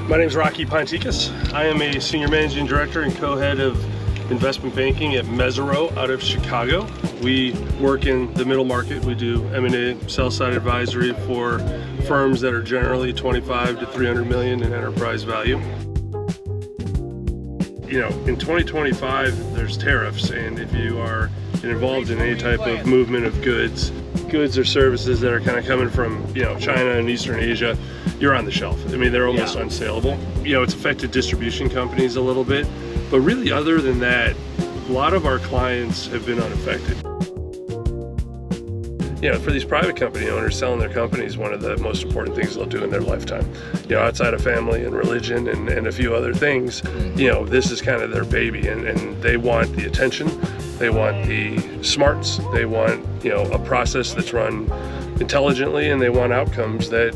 My name is Rocky Pontikes. I am a Senior Managing Director and Co-Head of Investment Banking at Mesirow out of Chicago. We work in the middle market. We do M&A, sell-side advisory for firms that are generally 25 to 300 million in enterprise value. You know, in 2025, there's tariffs, and if you are involved in any type of movement of goods or services that are kind of coming from, China and Eastern Asia, you're on the shelf. I mean, they're almost unsaleable. It's affected distribution companies a little bit, but really other than that, a lot of our clients have been unaffected. For these private company owners, selling their company is one of the most important things they'll do in their lifetime. Outside of family and religion and a few other things, this is kind of their baby, and they want the attention, they want the smarts, they want, a process that's run intelligently, and they want outcomes that,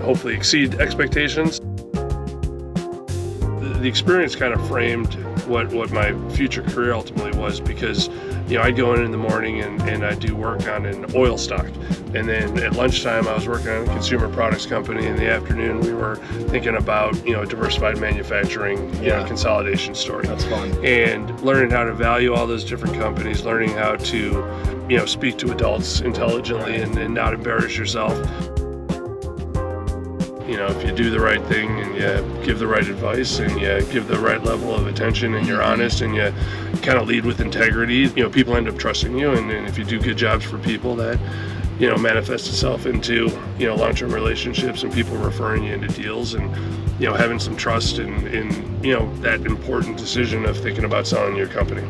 hopefully exceed expectations. The experience kind of framed what my future career ultimately was, because I'd go in the morning and I'd do work on an oil stock, and then at lunchtime I was working on a consumer products company. In the afternoon we were thinking about a diversified manufacturing consolidation story. That's fun. And learning how to value all those different companies, learning how to speak to adults intelligently and not embarrass yourself. If you do the right thing and you give the right advice and you give the right level of attention and you're honest and you kind of lead with integrity, people end up trusting you. And if you do good jobs for people, that, manifests itself into, long-term relationships and people referring you into deals and, having some trust in that important decision of thinking about selling your company.